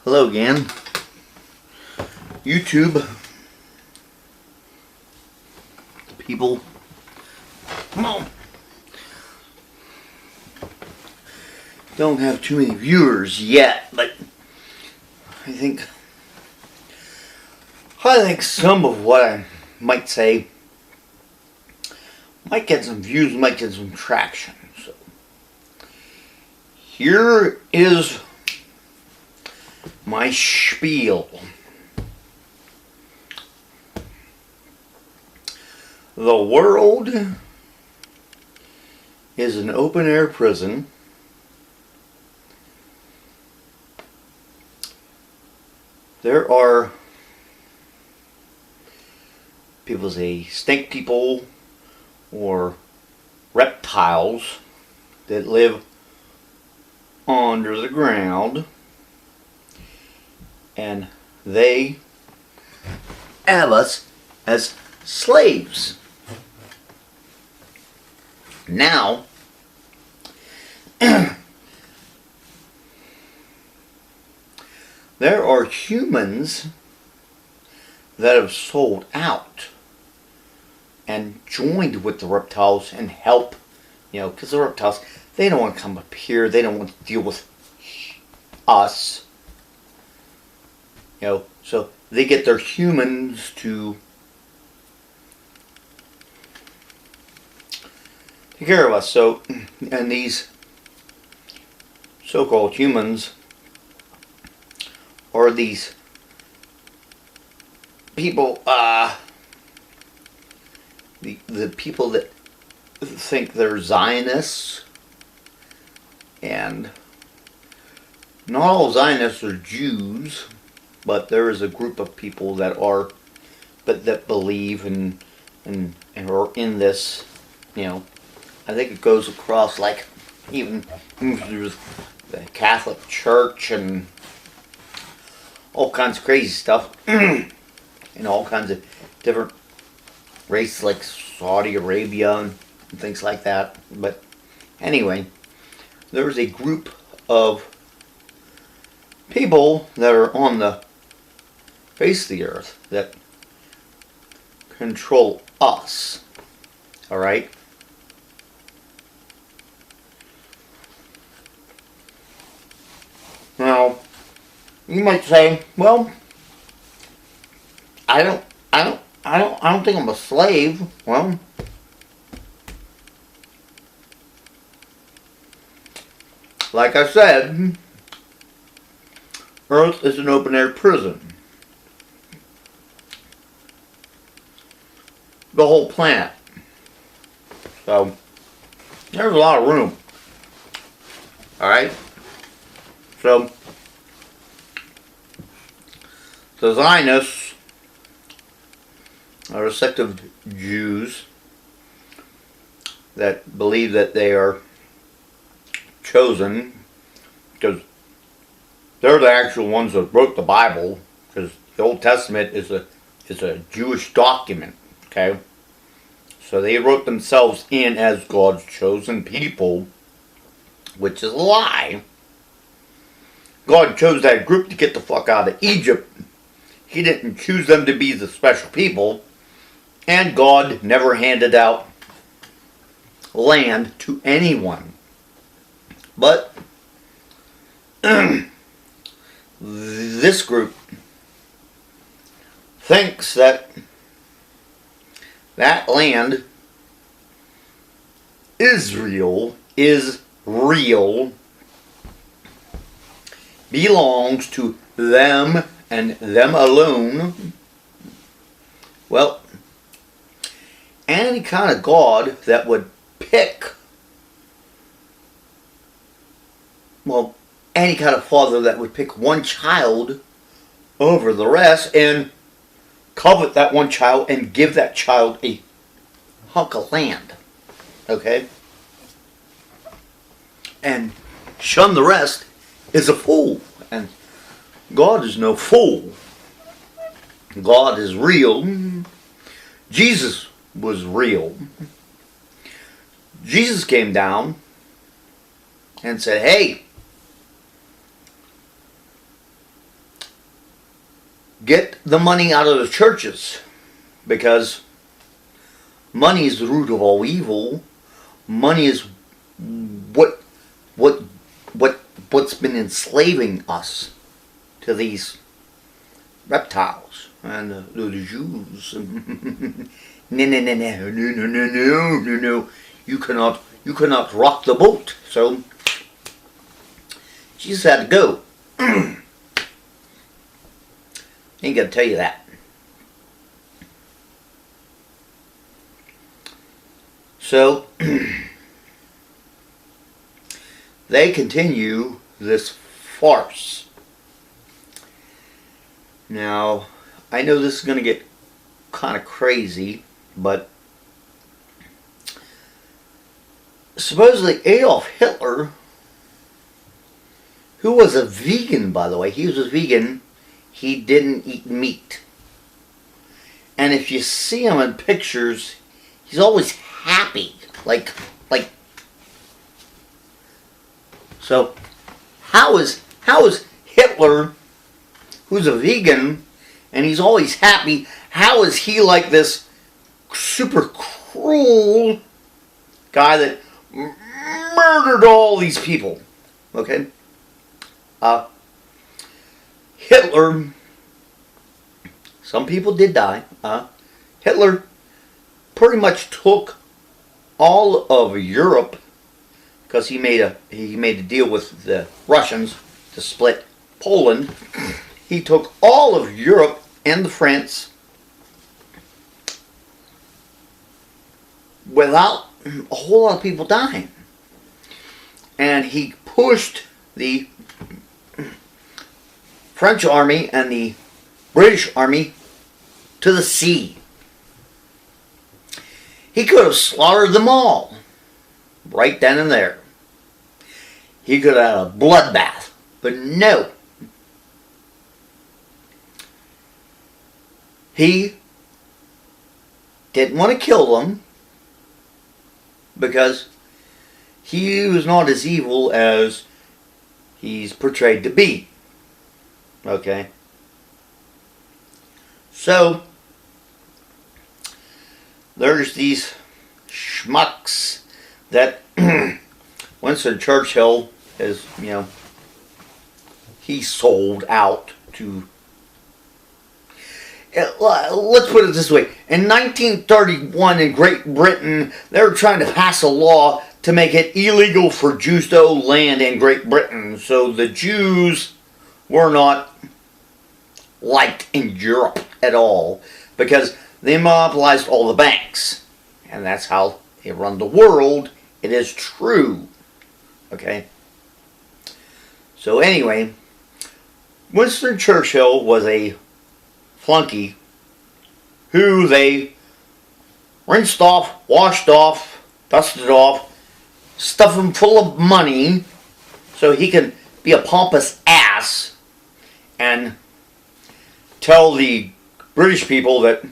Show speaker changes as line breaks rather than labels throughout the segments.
Hello again, YouTube people. Come on. Don't have too many viewers yet, but I think some of what I might say might get some views, might get some traction. So here is my spiel. The world is an open-air prison. There are people say snake people or reptiles that live under the ground, and they have us as slaves. Now, there are humans that have sold out and joined with the reptiles and help, because the reptiles, they don't want to come up here, they don't want to deal with us, so they get their humans to take care of us. So, and these so-called humans are these people, the people that think they're Zionists, and not all Zionists are Jews, but there is a group of people that are, that believe and are in this, I think it goes across, like, even through the Catholic Church and all kinds of crazy stuff, and all kinds of different races like Saudi Arabia and things like that. But anyway, there's a group of people that are on the face of the earth that control us. Alright? Now, you might say, well, I don't think I'm a slave. Well, like I said, Earth is an open-air prison. The whole planet. So, there's a lot of room. Alright? So, the Zionists are a sect of Jews that believe that they are chosen, because they're the actual ones that wrote the Bible, because the Old Testament is a Jewish document, okay? So they wrote themselves in as God's chosen people, which is a lie. God chose that group to get the fuck out of Egypt. He didn't choose them to be the special people. And God never handed out land to anyone. But this group thinks that land, Israel, is real, belongs to them and them alone. Well, any kind of God that would pick, any kind of father that would pick one child over the rest and covet that one child and give that child a hunk of land, okay, and shun the rest, is a fool. And God is no fool. God is real. Jesus was real. Jesus came down and said, hey, get the money out of the churches, because money is the root of all evil. Money is what what's been enslaving us to these reptiles and the Jews. No. You cannot rock the boat. So Jesus had to go. Ain't gonna tell you that. So they continue this farce. Now, I know this is going to get kind of crazy, but supposedly Adolf Hitler, who was a vegan, by the way, he was a vegan, he didn't eat meat. And if you see him in pictures, he's always happy. Like, so how is Hitler, who's a vegan, and he's always happy, how is he like this super cruel guy that murdered all these people? Okay? Hitler, some people did die. Hitler pretty much took all of Europe, because he made a deal with the Russians to split Poland. He took all of Europe and France without a whole lot of people dying. And he pushed the French army and the British army to the sea. He could have slaughtered them all right then and there. He could have had a bloodbath, but no. He didn't want to kill them because he was not as evil as he's portrayed to be. Okay? So, there's these schmucks that Winston Churchill is, he sold out to. Let's put it this way. In 1931 in Great Britain, they were trying to pass a law to make it illegal for Jews to own land in Great Britain. So the Jews were not liked in Europe at all, because they monopolized all the banks. And that's how they run the world. It is true. Okay? So anyway, Winston Churchill was a flunky who they rinsed off, washed off, dusted off, stuffed him full of money so he can be a pompous ass and tell the British people that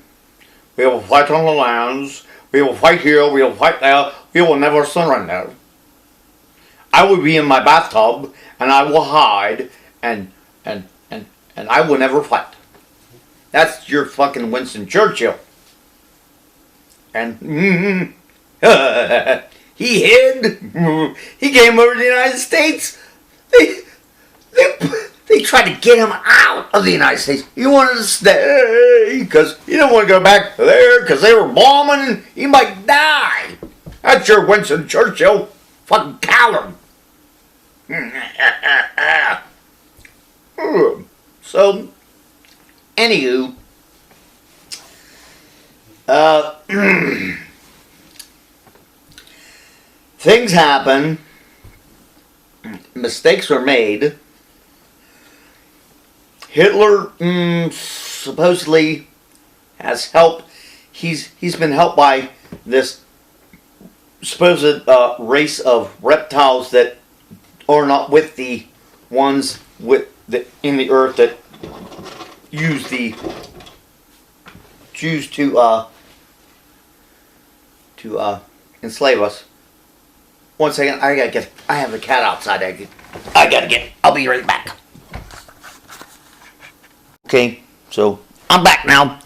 we will fight on the lands, we will fight here, we will fight there, we will never surrender. I will be in my bathtub and I will hide and I will never fight. That's your fucking Winston Churchill. And he hid. He came over to the United States. They tried to get him out of the United States. He wanted to stay because he didn't want to go back there because they were bombing and he might die. That's your Winston Churchill. Fucking coward. So, anywho, things happen, mistakes are made. Hitler supposedly has helped. He's been helped by this supposed race of reptiles that are not with the ones in the earth that use the Jews to enslave us. One second, I have a cat outside. I gotta get. I'll be right back. Okay, So I'm back now.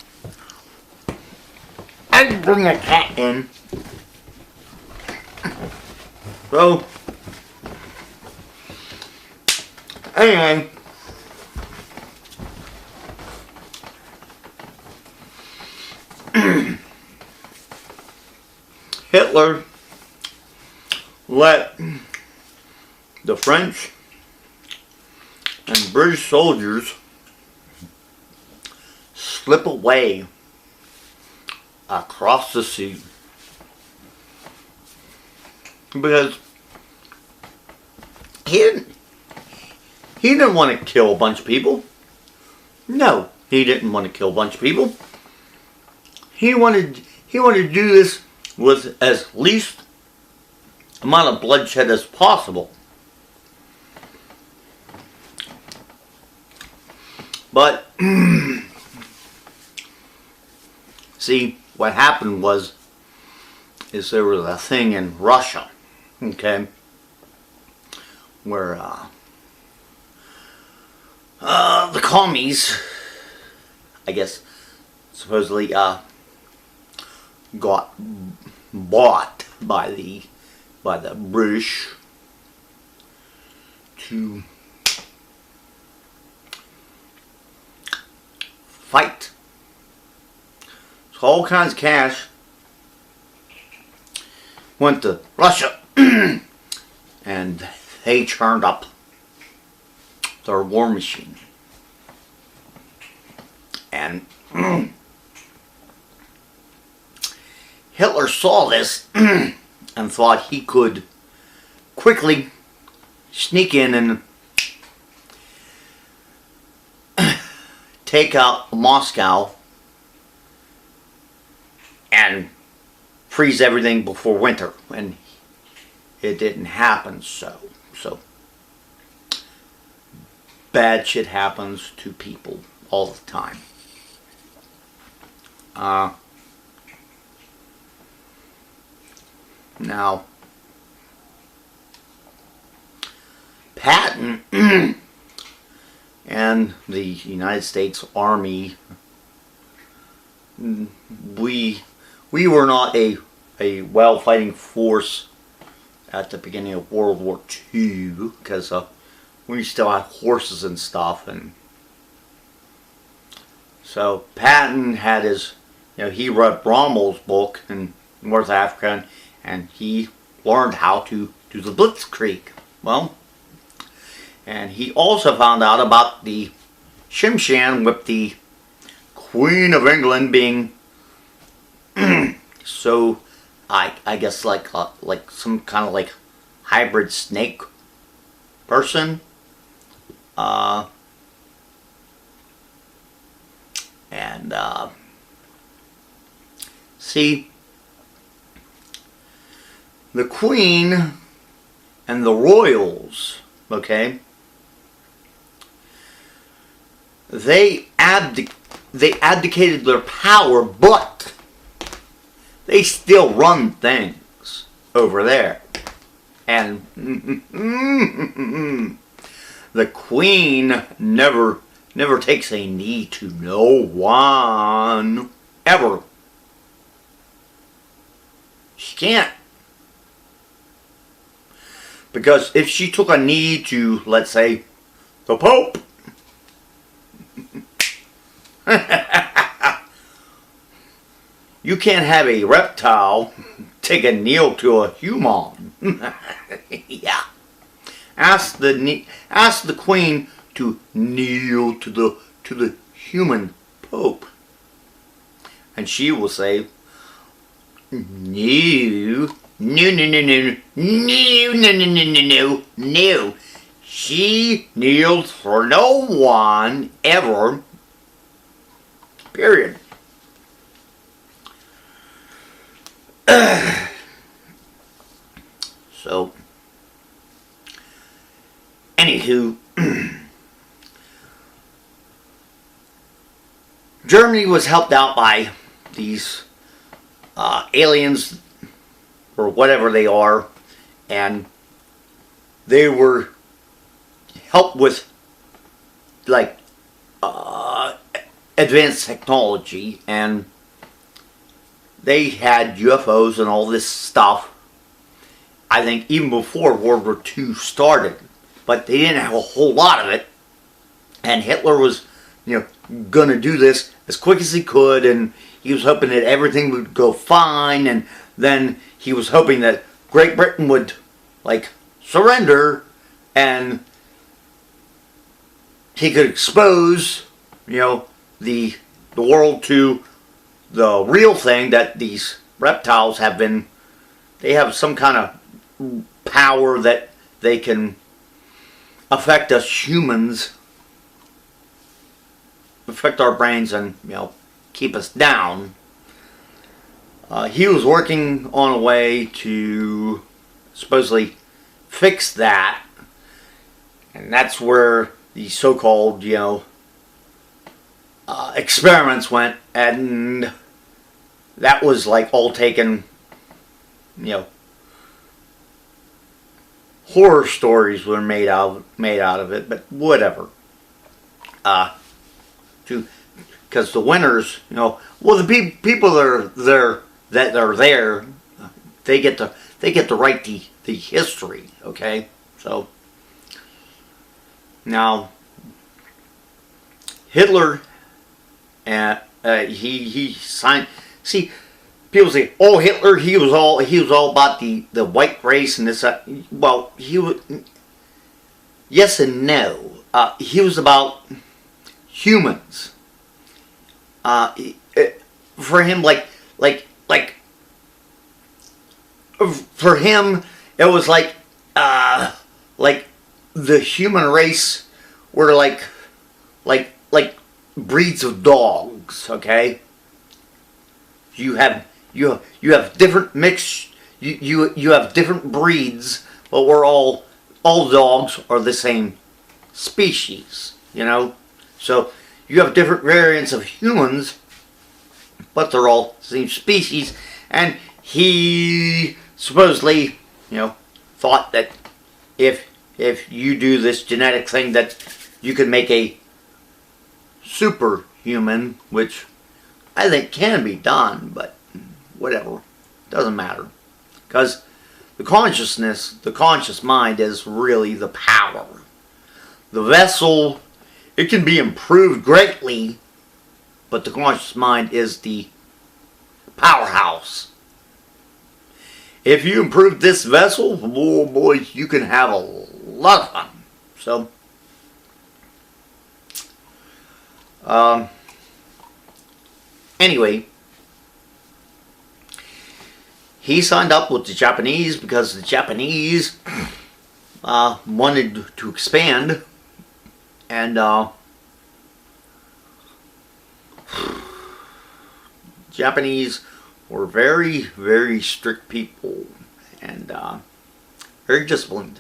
I didn't bring a cat in. So anyway, Hitler let the French and British soldiers slip away across the sea because he didn't want to kill a bunch of people. No, he didn't want to kill a bunch of people. He wanted to do this with as least amount of bloodshed as possible. But see, what happened is there was a thing in Russia, okay, where the commies, I guess, supposedly got bought by the British to fight. So all kinds of cash went to Russia and they churned up their war machine. And Hitler saw this and thought he could quickly sneak in and take out Moscow and freeze everything before winter. And it didn't happen so. So bad shit happens to people all the time. Now, Patton and the United States Army, we were not a well-fighting force at the beginning of World War II because we still had horses and stuff, and so Patton had his, he read Rommel's book in North Africa, and he learned how to do the blitzkrieg. Well, and he also found out about the Shimshan with the Queen of England being so, I guess like some kind of like hybrid snake person. See, the Queen and the royals, okay, they abdicated their power, but they still run things over there. And the Queen never takes a knee to no one, ever. She can't. Because if she took a knee to, let's say, the Pope, you can't have a reptile take a knee to a human. Yeah. Ask the Queen to kneel to the human Pope, and she will say, no, no, no, no, no, no, no, no, no, no, no, no. She kneels for no one ever. Period. So, anywho, Germany was helped out by these aliens, or whatever they are, and they were helped with, like, advanced technology, and they had UFOs and all this stuff, I think, even before World War II started. But they didn't have a whole lot of it. And Hitler was, going to do this as quick as he could, and he was hoping that everything would go fine, and then he was hoping that Great Britain would, surrender, and he could expose, the world to the real thing, that these reptiles they have some kind of power that they can affect us humans, affect our brains, and keep us down. He was working on a way to supposedly fix that, and that's where the so-called experiments went, and that was all taken, horror stories were made out of it, but whatever. Because the winners, the people that are there, they get to write the history. Okay, so now Hitler, he signed. See, people say, "Oh, Hitler, he was all about the white race and this." Well, he was. Yes and no. He was about humans. For him, for him, it was like the human race were like breeds of dogs. Okay, you have different you have different breeds, but we're all dogs are the same species. So you have different variants of humans, but they're all the same species. And he supposedly, thought that if you do this genetic thing, that you can make a superhuman, which I think can be done, but whatever, doesn't matter, because the conscious mind is really the power. The vessel, it can be improved greatly, but the conscious mind is the powerhouse. If you improve this vessel, oh boy, you can have a lot of fun. So, anyway, he signed up with the Japanese because the Japanese wanted to expand, and Japanese were very, very strict people, and very disciplined,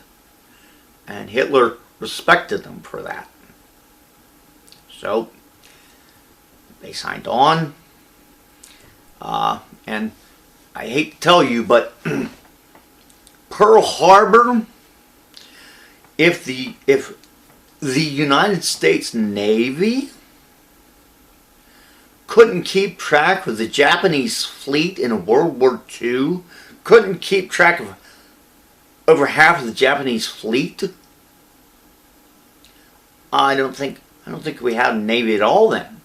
and Hitler respected them for that. So they signed on, and I hate to tell you, but Pearl Harbor, if the United States Navy couldn't keep track of the Japanese fleet in World War II, couldn't keep track of over half of the Japanese fleet, I don't think we had a navy at all then.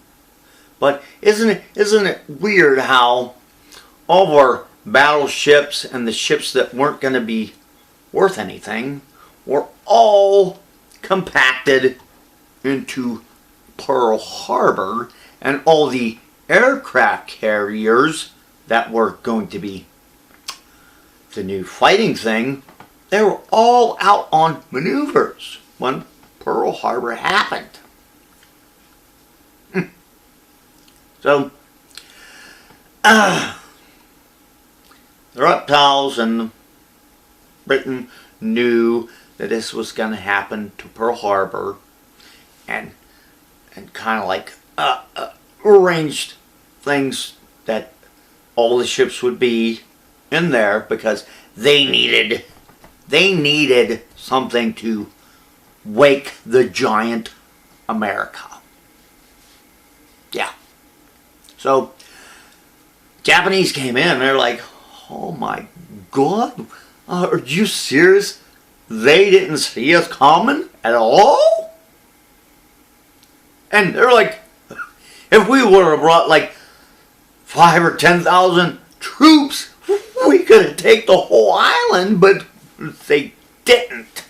But isn't it weird how all of our battleships and the ships that weren't going to be worth anything were all compacted into Pearl Harbor, and all the aircraft carriers that were going to be the new fighting thing, they were all out on maneuvers when Pearl Harbor happened. So, the reptiles and Britain knew that this was going to happen to Pearl Harbor, and kind of arranged things that all the ships would be in there, because they needed something to wake the giant America. Yeah. So Japanese came in and they're like, oh my God, are you serious? They didn't see us coming at all? And they're like, if we would have brought like 5 or 10,000 troops, we could have taken the whole island, but they didn't.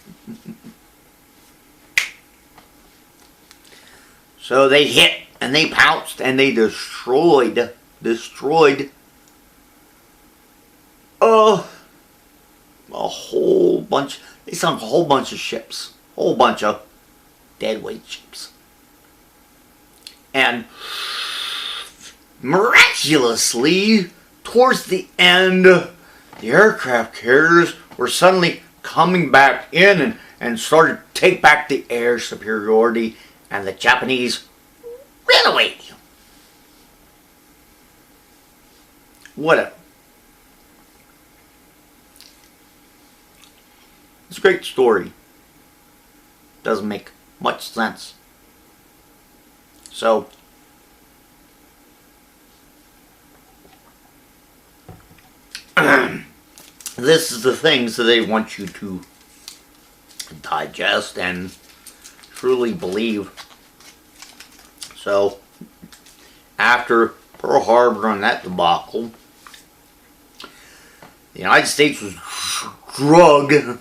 So they hit and they pounced and they destroyed a whole bunch. They sunk a whole bunch of ships, whole bunch of deadweight ships, and miraculously, towards the end, the aircraft carriers were suddenly coming back in and started to take back the air superiority, and the Japanese ran away. Whatever. It's a great story. Doesn't make much sense. So, this is the things that they want you to digest and truly believe. So, after Pearl Harbor and that debacle, the United States was dragged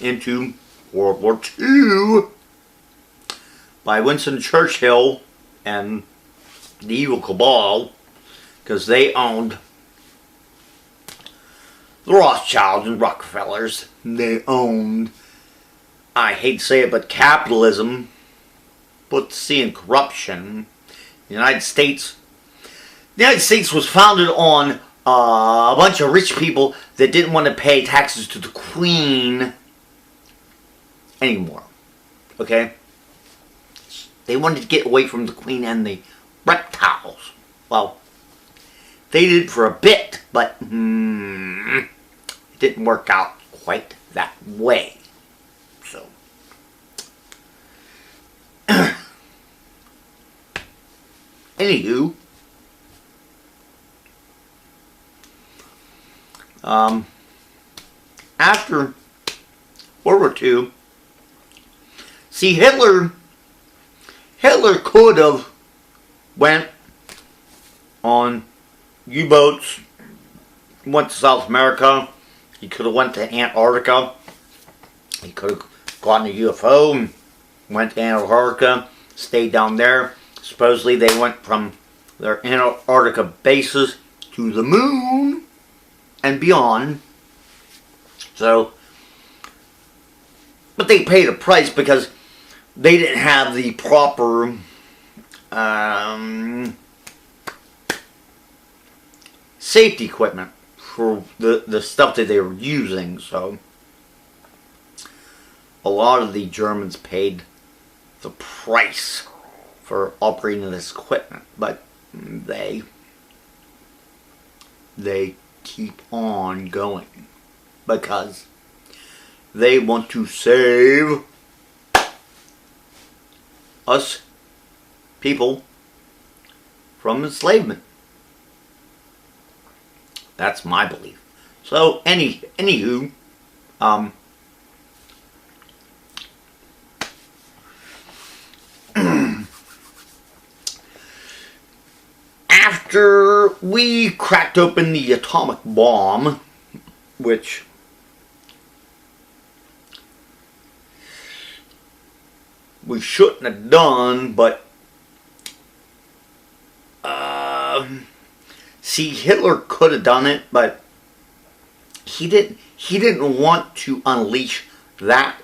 into World War II by Winston Churchill and the evil cabal, because they owned the Rothschilds and Rockefellers. They owned, I hate to say it, but capitalism put to sea in corruption. The United States was founded on a bunch of rich people that didn't want to pay taxes to the Queen anymore. Okay? They wanted to get away from the Queen and the reptiles. Well, they did for a bit, but it didn't work out quite that way. So, anywho, after World War II, see, Hitler could have went on U-boats, went to South America. He could have went to Antarctica. He could have gotten a UFO and went to Antarctica, stayed down there. Supposedly they went from their Antarctica bases to the moon and beyond. So, but they paid a price because they didn't have the proper safety equipment for the stuff that they were using. So a lot of the Germans paid the price for operating this equipment, but they keep on going because they want to save us people from enslavement. That's my belief. So, anywho, after we cracked open the atomic bomb, which we shouldn't have done, but see, Hitler could have done it, but he didn't want to unleash that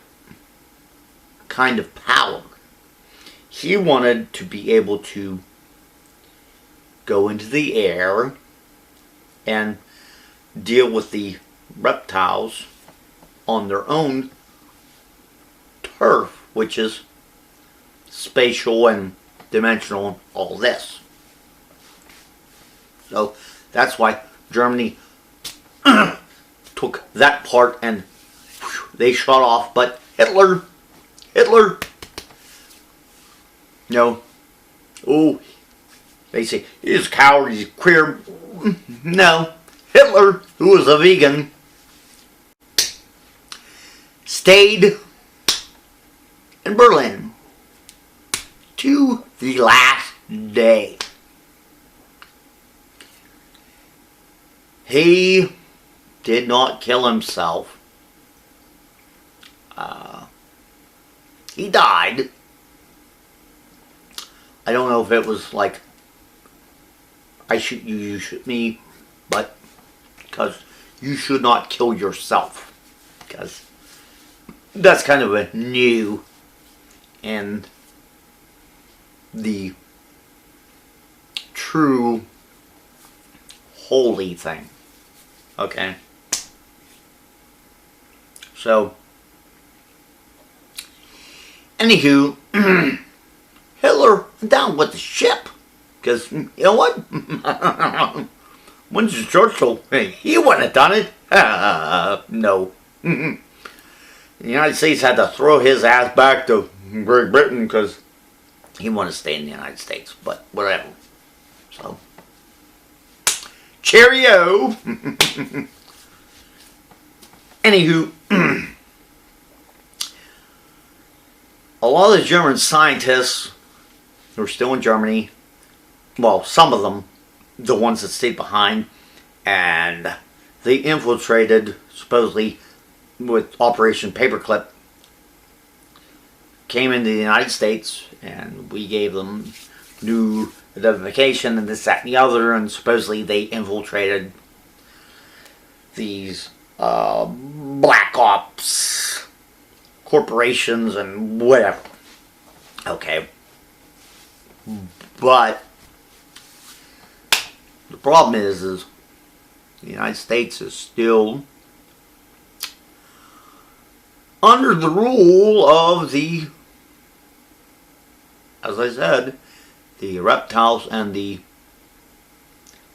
kind of power. He wanted to be able to go into the air and deal with the reptiles on their own turf, which is spatial and dimensional and all this. So that's why Germany took that part and they shot off. But Hitler, They say, he's a coward, he's queer. No. Hitler, who was a vegan, stayed in Berlin to the last day. He did not kill himself. He died. I don't know if it was like, I shoot you, you shoot me, but because you should not kill yourself, because that's kind of a new and the true holy thing. Okay, so anywho, Hitler went down with the ship, because you know what? Winston Churchill, he wouldn't have done it. No. The United States had to throw his ass back to Great Britain because he wanted to stay in the United States, but whatever. So, cheerio. Anywho, a lot of the German scientists who are still in Germany, well, some of them, the ones that stayed behind, and they infiltrated, supposedly, with Operation Paperclip, came into the United States, and we gave them new identification and this, that, and the other, and supposedly they infiltrated these black ops corporations and whatever. Okay. But the problem is the United States is still under the rule of the, as I said, the reptiles and the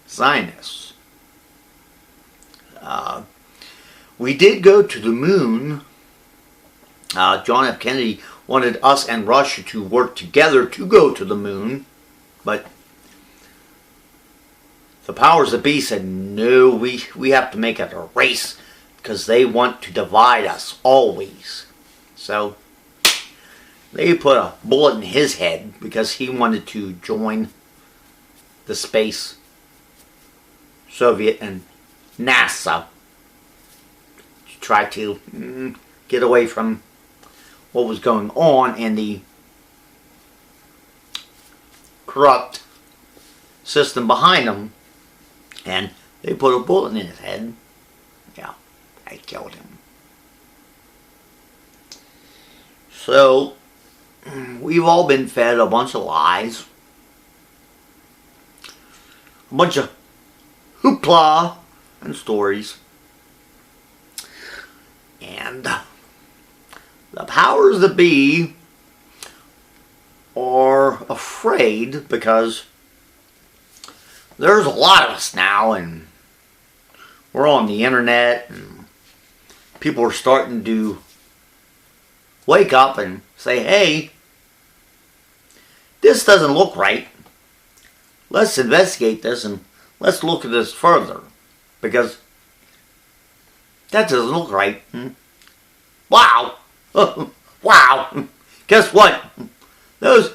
Zionists. We did go to the moon. John F. Kennedy wanted us and Russia to work together to go to the moon, but the powers that be said, no, we have to make it a race because they want to divide us always. So they put a bullet in his head because he wanted to join the space, Soviet and NASA, to try to get away from what was going on in the corrupt system behind them. And they put a bullet in his head. Yeah, they killed him. So, we've all been fed a bunch of lies. A bunch of hoopla and stories. And the powers that be are afraid because there's a lot of us now, and we're on the internet, and people are starting to wake up and say, hey, this doesn't look right. Let's investigate this and let's look at this further, because that doesn't look right. Wow. Wow. Guess what? Those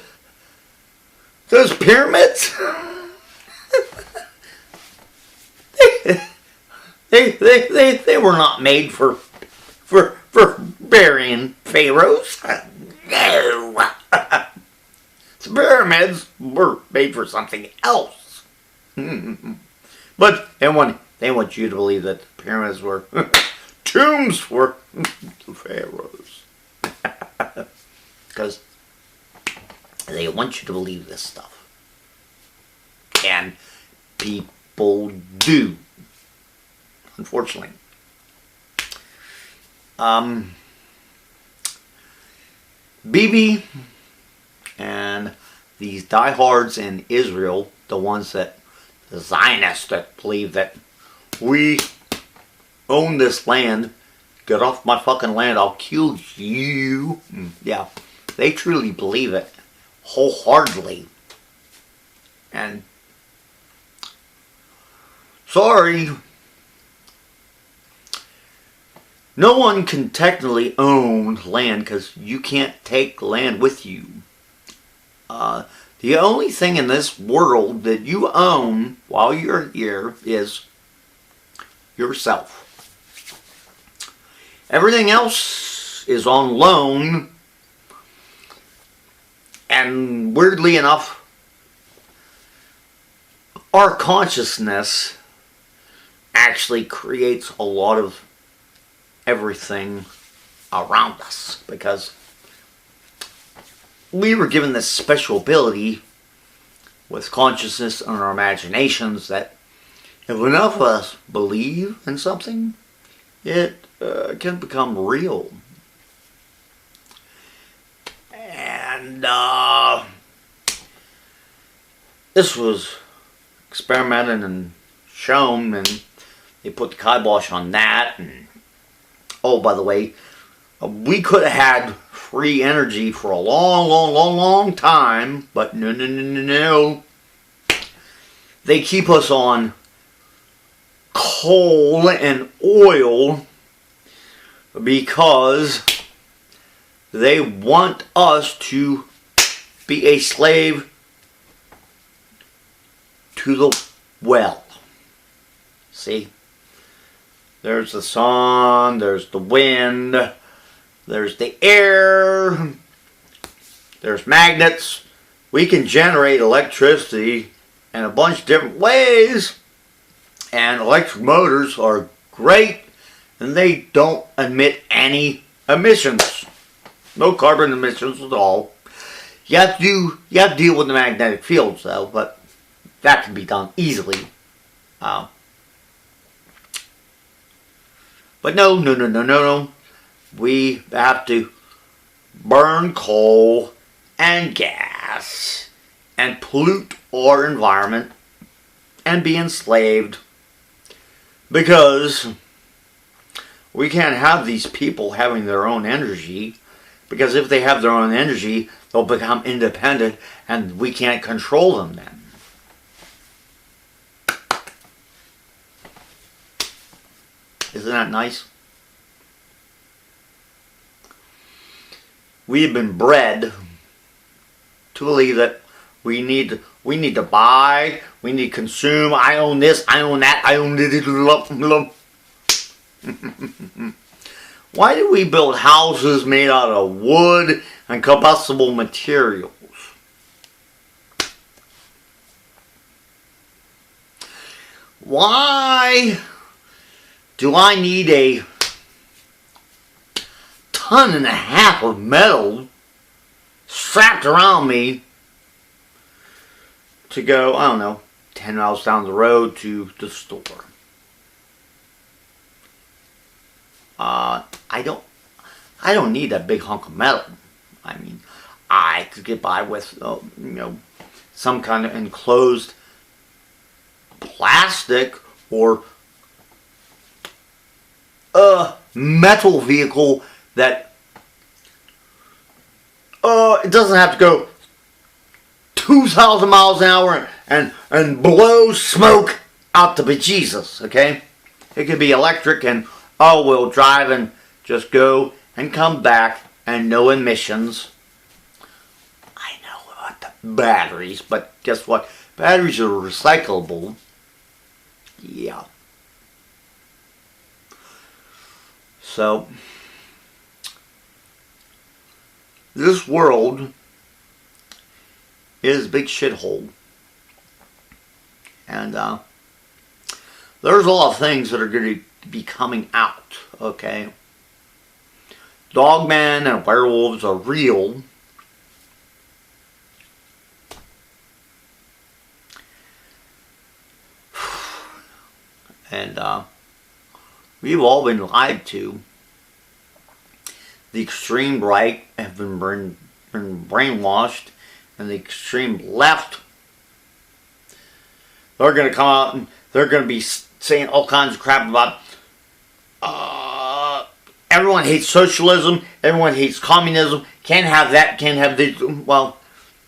pyramids, they were not made for burying pharaohs. No. The pyramids were made for something else. But they want you to believe that the pyramids were tombs for the pharaohs. Because they want you to believe this stuff. And people do. Unfortunately. Bibi and these diehards in Israel, the Zionists that believe that we own this land, get off my fucking land, I'll kill you. Yeah, they truly believe it wholeheartedly. And sorry. No one can technically own land because you can't take land with you. The only thing in this world that you own while you're here is yourself. Everything else is on loan, and weirdly enough, our consciousness actually creates a lot of everything around us, because we were given this special ability with consciousness and our imaginations that if enough of us believe in something, it can become real. And this was experimented and shown, and they put the kibosh on that. And oh, by the way, we could have had free energy for a long time, but no. They keep us on coal and oil because they want us to be a slave to the well. See? There's the sun, there's the wind, there's the air, there's magnets. We can generate electricity in a bunch of different ways, and electric motors are great, and they don't emit any emissions. No carbon emissions at all. You have to deal with the magnetic fields though, but that can be done easily. But no. We have to burn coal and gas and pollute our environment and be enslaved, because we can't have these people having their own energy, because if they have their own energy, they'll become independent and we can't control them then. Isn't that nice? We have been bred to believe that we need to buy, we need to consume. I own this, I own that, I own this. Why do we build houses made out of wood and combustible materials? Why do I need a 1.5 tons of metal strapped around me to go, I don't know, 10 miles down the road to the store? I don't need that big hunk of metal. I mean, I could get by with, some kind of enclosed plastic or a metal vehicle that it doesn't have to go 2,000 miles an hour and blow smoke out the bejesus, okay? It could be electric and all-wheel drive and just go and come back and no emissions. I know about the batteries, but guess what? Batteries are recyclable. Yeah. So, this world is a big shithole. And there's a lot of things that are going to be coming out, okay? Dogmen and werewolves are real. And we've all been lied to. The extreme right have been brainwashed, and the extreme left, they're going to come out and they're going to be saying all kinds of crap about everyone hates socialism, everyone hates communism, can't have that, can't have this. Well,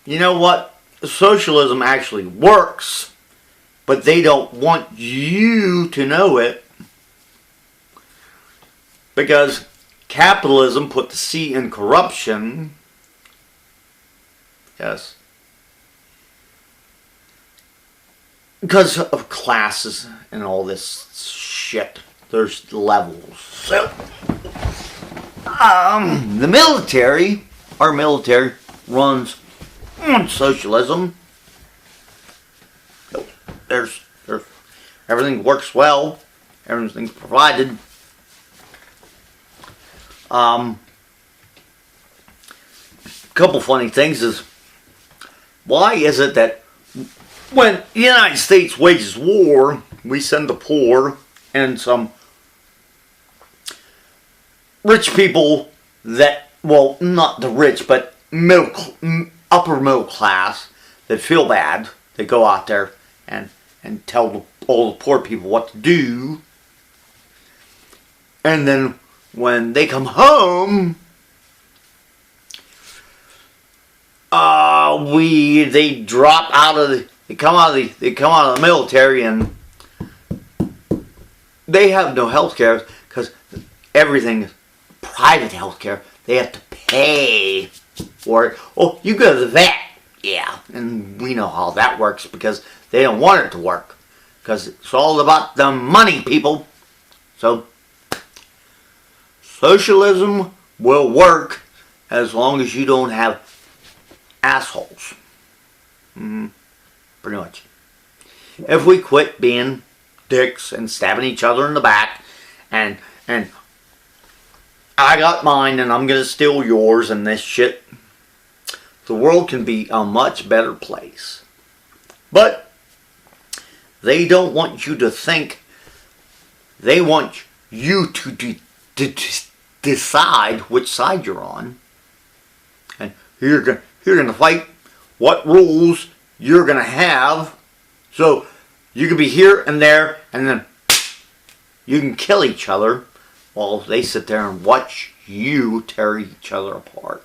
you know what? Socialism actually works but they don't want you to know it, because capitalism put the C in corruption. Yes. Because of classes and all this shit. There's levels. So, the military, our military, runs on socialism. There's everything works well. Everything's provided. Couple funny things is, why is it that when the United States wages war, we send the poor and some rich people that, well, not the rich, but upper middle class that feel bad, they go out there and tell all the poor people what to do, and then when they come home, they drop out of the, they come out of the military, and they have no health care because everything is private health care. They have to pay for it. Oh, you go to the vet. Yeah, and we know how that works because they don't want it to work. Because it's all about the money, people. So, socialism will work as long as you don't have assholes. Pretty much. If we quit being dicks and stabbing each other in the back, and I got mine and I'm gonna steal yours and this shit, the world can be a much better place. But they don't want you to think. They want you to decide which side you're on, and you're gonna fight what rules you're gonna have. So you can be here and there, and then you can kill each other while they sit there and watch you tear each other apart.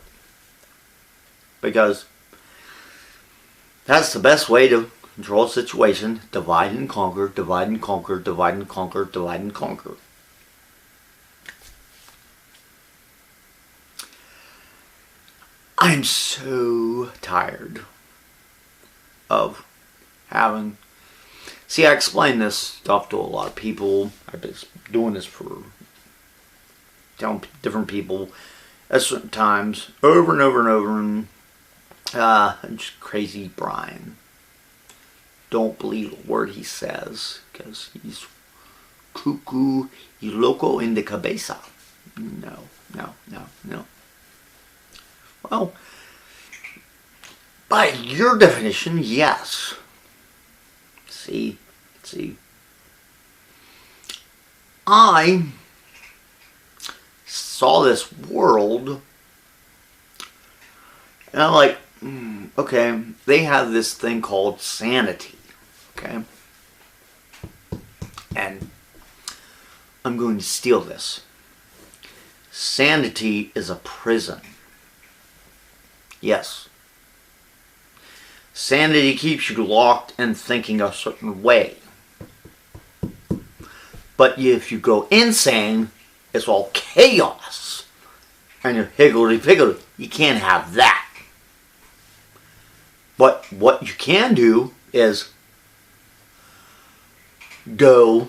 Because that's the best way to control a situation. Divide and conquer, divide and conquer, divide and conquer, divide and conquer. I'm so tired of having... See, I explain this stuff to a lot of people. I've been doing this for... telling different people at certain times, over and over and over, and just crazy Brian. Don't believe a word he says, because he's cuckoo y loco in the cabeza. No. Well, by your definition, yes. See, I saw this world, and I'm like, okay, they have this thing called sanity, okay? And I'm going to steal this. Sanity is a prison. Yes. Sanity keeps you locked and thinking a certain way. But if you go insane, it's all chaos. And you're higgledy-piggledy. You can't have that. But what you can do is go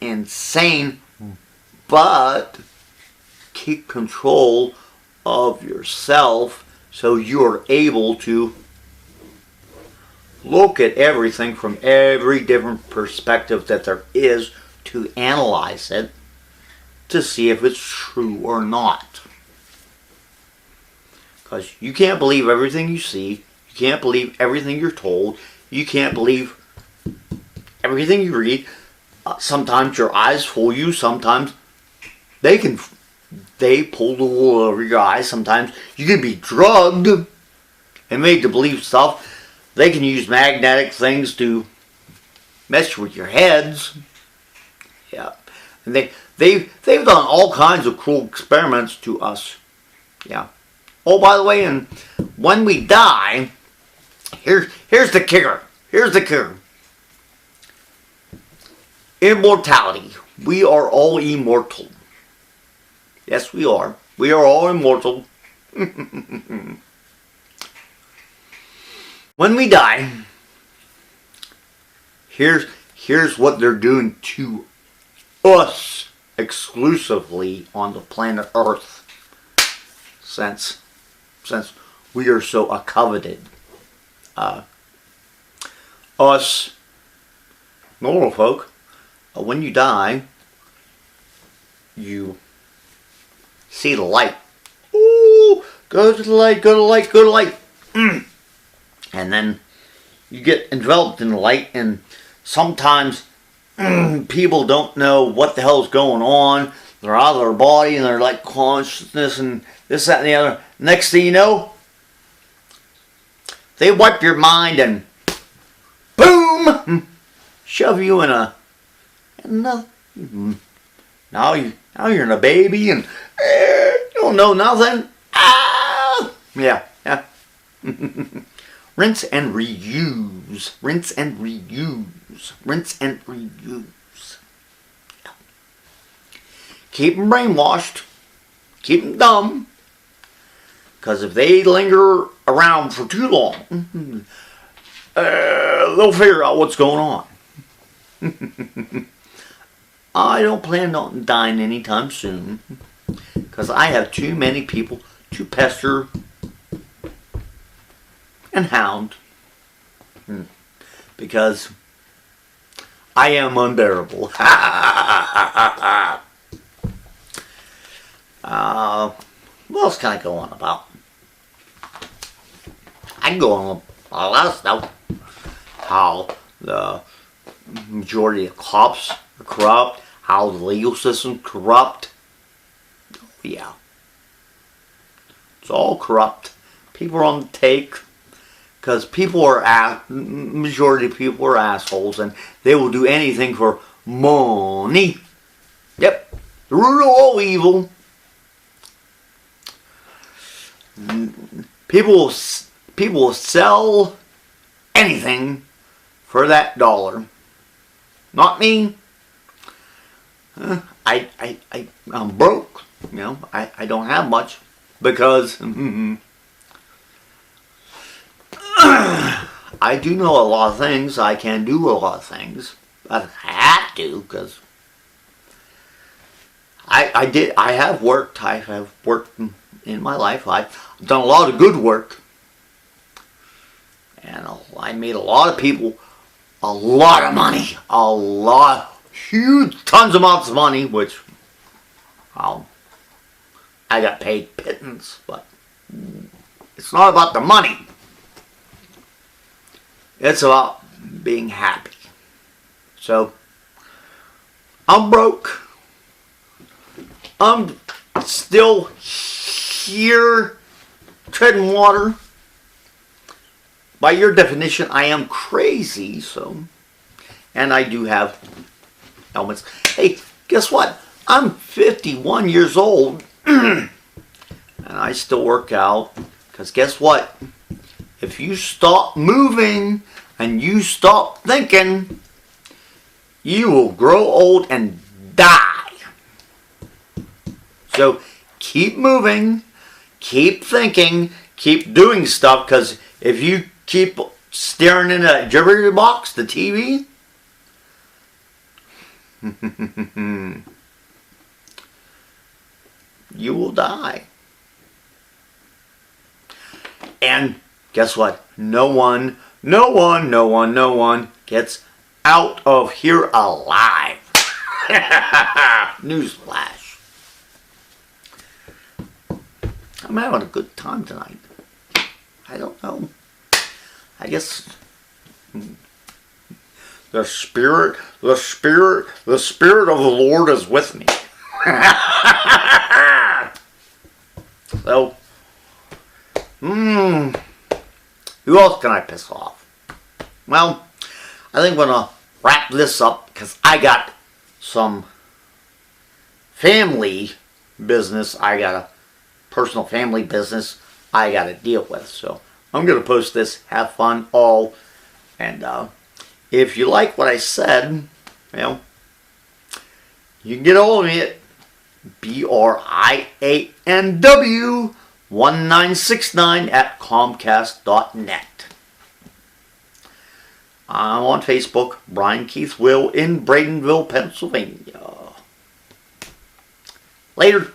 insane, but keep control of yourself so you're able to look at everything from every different perspective that there is to analyze it to see if it's true or not. Because you can't believe everything you see, you can't believe everything you're told, you can't believe everything you read. Sometimes your eyes fool you, sometimes they pull the wool over your eyes, sometimes you can be drugged and made to believe stuff. They can use magnetic things to mess with your heads. Yeah. And they've done all kinds of cruel experiments to us. Yeah. Oh, by the way, and when we die, here's the kicker. Here's the kicker. Immortality. We are all immortal. Yes, we are. We are all immortal. When we die, here's what they're doing to us exclusively on the planet Earth, since we are so coveted. Us normal folk, when you die, you see the light. Ooh, go to the light, go to the light, go to the light. And then you get enveloped in the light, and sometimes people don't know what the hell is going on. They're out of their body, and they're like consciousness and this, that, and the other. Next thing you know, they wipe your mind and boom, shove you in a now you're in a baby, and you don't know nothing. Yeah. Rinse and reuse. Rinse and reuse. Rinse and reuse. Keep them brainwashed. Keep them dumb. Because if they linger around for too long, they'll figure out what's going on. I don't plan on dying anytime soon. Because I have too many people to pester and hound, because I am unbearable. What else can I go on about? I can go on a lot of stuff. How the majority of cops are corrupt. How the legal system is corrupt. Oh, yeah. It's all corrupt. People are on the take. Because majority of people are assholes, and they will do anything for money. Yep, the root of all evil. People will sell anything for that dollar. Not me. I'm broke. You know, I don't have much because. I do know a lot of things. I can do a lot of things. I have to, because I have worked. I have worked in my life. I've done a lot of good work. And I made a lot of people a lot of money. Huge tons of amounts of money, which I got paid pittance, but it's not about the money. It's about being happy. So, I'm broke. I'm still here treading water. By your definition, I am crazy, so. And I do have ailments. Hey, guess what? I'm 51 years old. And I still work out. Because guess what? If you stop moving and you stop thinking, you will grow old and die. So keep moving, keep thinking, keep doing stuff, because if you keep staring in a jewelry box, the TV, you will die. And guess what? No one gets out of here alive. Newsflash. I'm having a good time tonight. I don't know. I guess the spirit of the Lord is with me. So, who else can I piss off? Well, I think I'm going to wrap this up because I got some family business. I got a personal family business I got to deal with. So I'm going to post this. Have fun all. And if you like what I said, you know, You can get hold of me at BRIANW1969 at Comcast.net. I'm on Facebook, Brian Keith Will in Bradenville, Pennsylvania. Later.